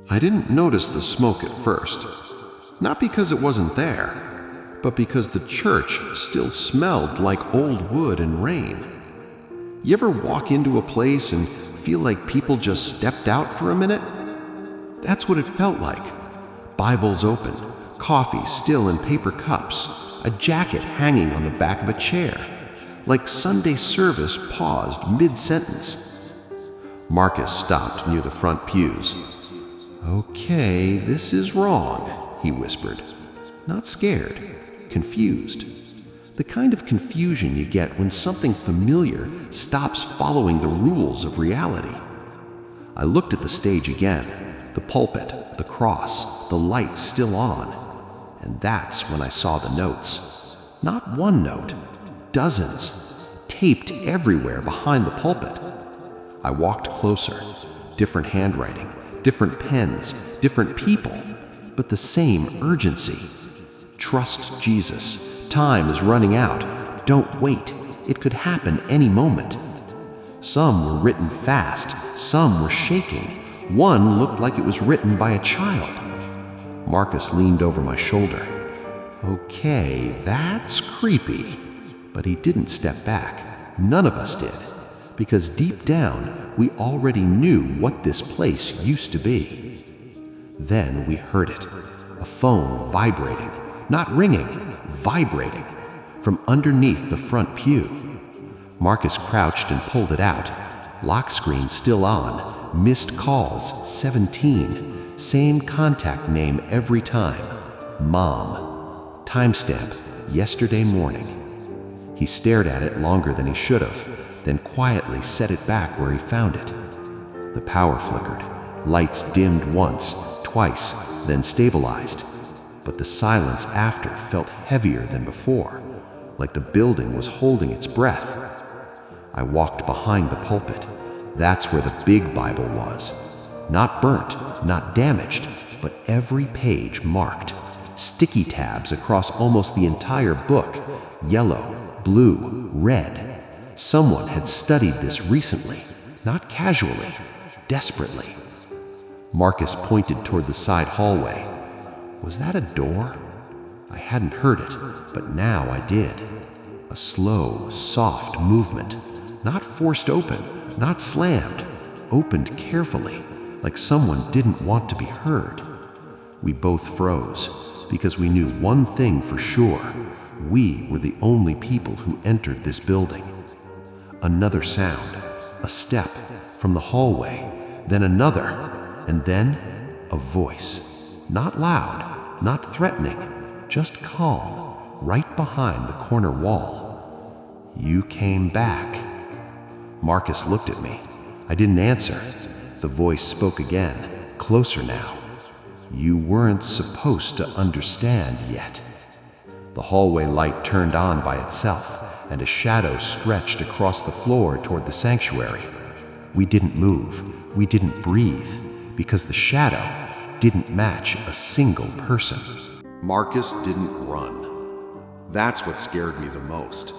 I didn't notice the smoke at first, not because it wasn't there, but because the church still smelled like old wood and rain. You ever walk into a place and feel like people just stepped out for a minute? That's what it felt like. Bibles open, coffee still in paper cups, a jacket hanging on the back of a chair, like Sunday service paused mid-sentence. Marcus stopped near the front pews. "Okay, this is wrong," he whispered. Not scared, confused. The kind of confusion you get when something familiar stops following the rules of reality. I looked at the stage again, the pulpit, the cross, the lights still on, and that's when I saw the notes. Not one note, dozens, taped everywhere behind the pulpit. I walked closer, different handwriting, different pens, different people, but the same urgency. Trust Jesus. Time is running out. Don't wait. It could happen any moment. Some were written fast. Some were shaking. One looked like it was written by a child. Marcus leaned over my shoulder. "Okay, that's creepy." But he didn't step back. None of us did. Because deep down, we already knew what this place used to be. Then we heard it. A phone vibrating. Not ringing, vibrating. From underneath the front pew. Marcus crouched and pulled it out. Lock screen still on. Missed calls, 17. Same contact name every time. Mom. Timestamp, yesterday morning. He stared at it longer than he should have, then quietly set it back where he found it. The power flickered. Lights dimmed once, twice, then stabilized. But the silence after felt heavier than before, like the building was holding its breath. I walked behind the pulpit. That's where the big Bible was. Not burnt, not damaged, but every page marked. Sticky tabs across almost the entire book. Yellow, blue, red. Someone had studied this recently, not casually, desperately. Marcus pointed toward the side hallway. Was that a door? I hadn't heard it, but now I did. A slow, soft movement. Not forced open, not slammed. Opened carefully, like someone didn't want to be heard. We both froze, because we knew one thing for sure. We were the only people who entered this building. Another sound, a step, from the hallway, then another, and then a voice. Not loud, not threatening, just calm, right behind the corner wall. "You came back." Marcus looked at me. I didn't answer. The voice spoke again, closer now. "You weren't supposed to understand yet." The hallway light turned on by itself, and a shadow stretched across the floor toward the sanctuary. We didn't move, we didn't breathe, because the shadow didn't match a single person. Marcus didn't run. That's what scared me the most.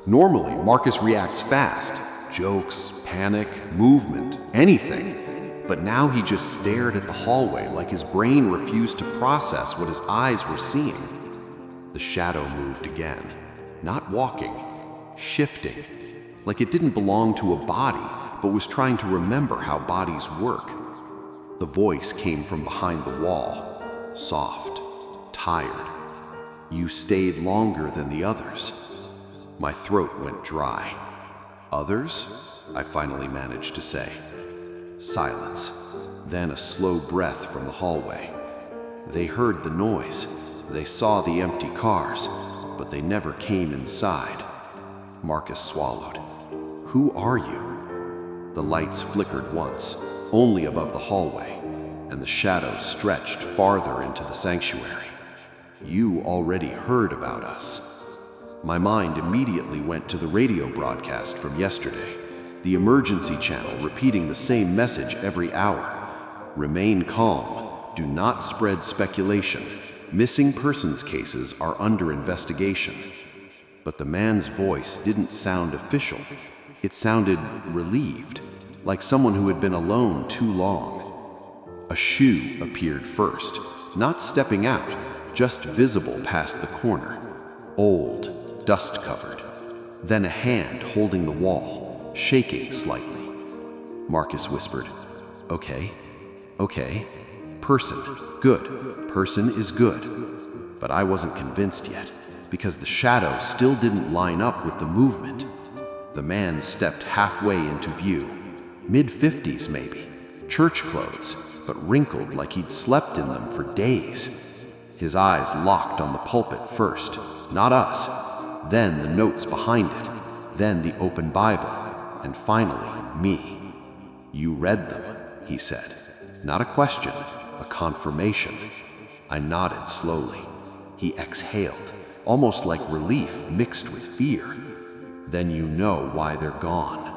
Normally, Marcus reacts fast. Jokes, panic, movement, anything. But now he just stared at the hallway like his brain refused to process what his eyes were seeing. The shadow moved again. Not walking, shifting. Like it didn't belong to a body, but was trying to remember how bodies work. The voice came from behind the wall, soft, tired. "You stayed longer than the others." My throat went dry. "Others?" I finally managed to say. Silence, then a slow breath from the hallway. They heard the noise. They saw the empty cars, but they never came inside. Marcus swallowed. "Who are you?" The lights flickered once, only above the hallway, and the shadows stretched farther into the sanctuary. "You already heard about us." My mind immediately went to the radio broadcast from yesterday, the emergency channel repeating the same message every hour. "Remain calm. Do not spread speculation. Missing persons cases are under investigation." But the man's voice didn't sound official. It sounded relieved, like someone who had been alone too long. A shoe appeared first, not stepping out, just visible past the corner. Old, dust-covered. Then a hand holding the wall, shaking slightly. Marcus whispered, "Okay, okay. Person, good. Person is good." But I wasn't convinced yet, because the shadow still didn't line up with the movement. The man stepped halfway into view, mid-50s maybe, church clothes, but wrinkled like he'd slept in them for days. His eyes locked on the pulpit first, not us, then the notes behind it, then the open Bible, and finally me. "You read them," he said. Not a question, a confirmation. I nodded slowly. He exhaled, almost like relief mixed with fear. "Then you know why they're gone."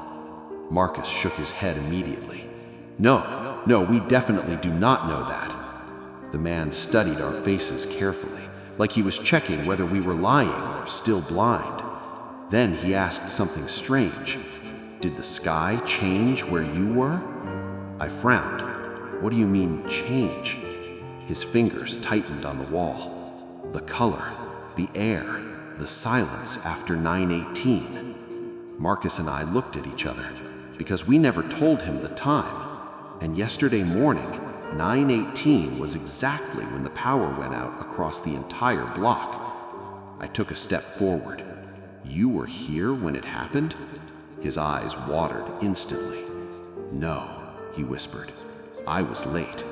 Marcus shook his head immediately. No, we definitely do not know that." The man studied our faces carefully, like he was checking whether we were lying or still blind. Then he asked something strange. "Did the sky change where you were?" I frowned. "What do you mean, change?" His fingers tightened on the wall. The color, the air, the silence after 9:18. Marcus and I looked at each other, because we never told him the time. And yesterday morning, 9:18 was exactly when the power went out across the entire block. I took a step forward. "You were here when it happened?" His eyes watered instantly. "No," he whispered. "I was late."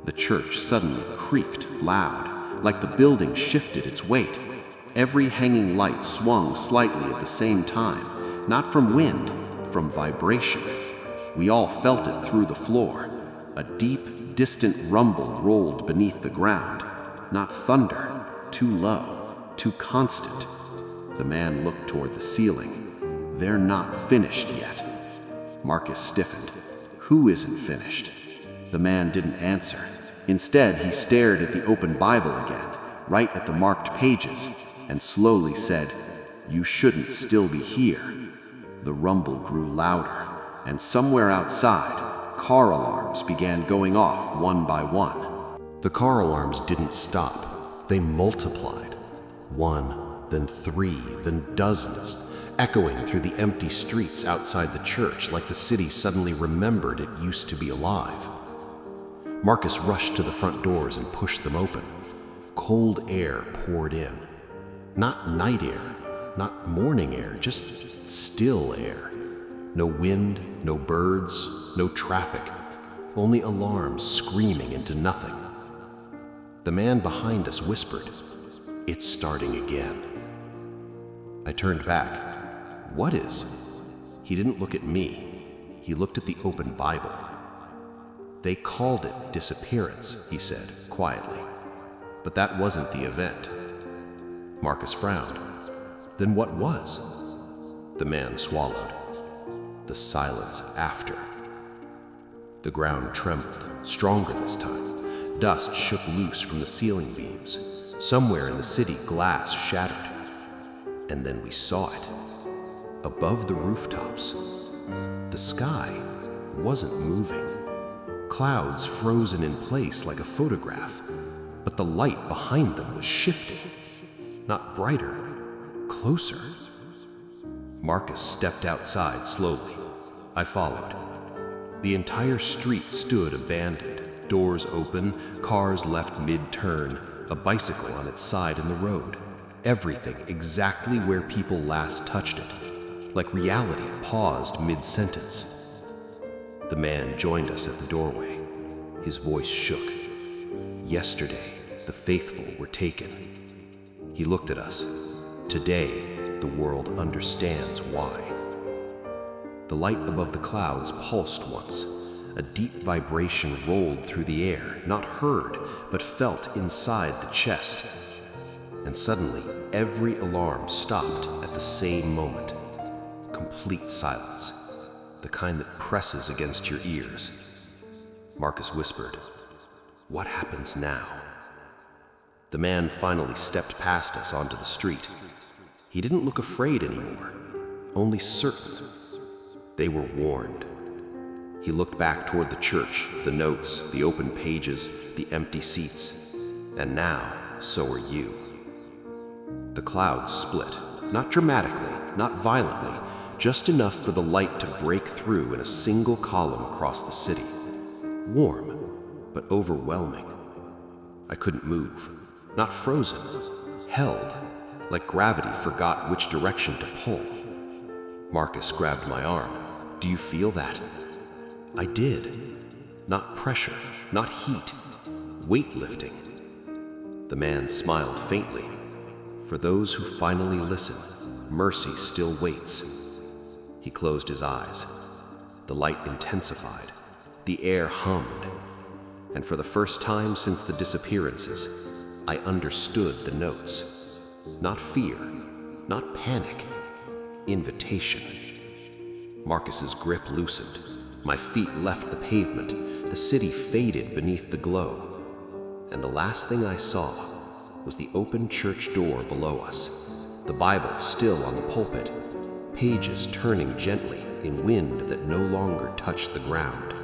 The church suddenly creaked loud, like the building shifted its weight. Every hanging light swung slightly at the same time, not from wind, from vibration. We all felt it through the floor. A deep, distant rumble rolled beneath the ground. Not thunder, too low, too constant. The man looked toward the ceiling. "They're not finished yet." Marcus stiffened. "Who isn't finished?" The man didn't answer. Instead, he stared at the open Bible again, right at the marked pages, and slowly said, "You shouldn't still be here." The rumble grew louder, and somewhere outside, car alarms began going off one by one. The car alarms didn't stop. They multiplied. One, then three, then dozens, echoing through the empty streets outside the church like the city suddenly remembered it used to be alive. Marcus rushed to the front doors and pushed them open. Cold air poured in. Not night air, not morning air, just still air. No wind, no birds, no traffic, only alarms screaming into nothing. The man behind us whispered, "It's starting again." I turned back. "What is?" He didn't look at me. He looked at the open Bible. "They called it disappearance," he said quietly. "But that wasn't the event." Marcus frowned. "Then what was?" The man swallowed. "The silence after." The ground trembled, stronger this time. Dust shook loose from the ceiling beams. Somewhere in the city, glass shattered. And then we saw it. Above the rooftops, the sky wasn't moving. Clouds frozen in place like a photograph, but the light behind them was shifting. Not brighter, closer. Marcus stepped outside slowly. I followed. The entire street stood abandoned, doors open, cars left mid-turn, a bicycle on its side in the road. Everything exactly where people last touched it, like reality paused mid-sentence. The man joined us at the doorway. His voice shook. Yesterday, the faithful were taken. He looked at us. Today, the world understands why. The light above the clouds pulsed once. A deep vibration rolled through the air, not heard, but felt inside the chest. And suddenly, every alarm stopped at the same moment. Complete silence, the kind that presses against your ears. Marcus whispered, "What happens now?" The man finally stepped past us onto the street. He didn't look afraid anymore, only certain. They were warned. He looked back toward the church, the notes, the open pages, the empty seats. And now, so are you. The clouds split, not dramatically, not violently, just enough for the light to break through in a single column across the city. Warm, but overwhelming. I couldn't move, not frozen, held, like gravity forgot which direction to pull. Marcus grabbed my arm. "Do you feel that?" I did. Not pressure, not heat, weightlifting. The man smiled faintly. For those who finally listen, mercy still waits. He closed his eyes. The light intensified. The air hummed. And for the first time since the disappearances, I understood the notes. Not fear, not panic, invitation. Marcus's grip loosened. My feet left the pavement. The city faded beneath the glow. And the last thing I saw was the open church door below us, the Bible still on the pulpit, pages turning gently in wind that no longer touched the ground.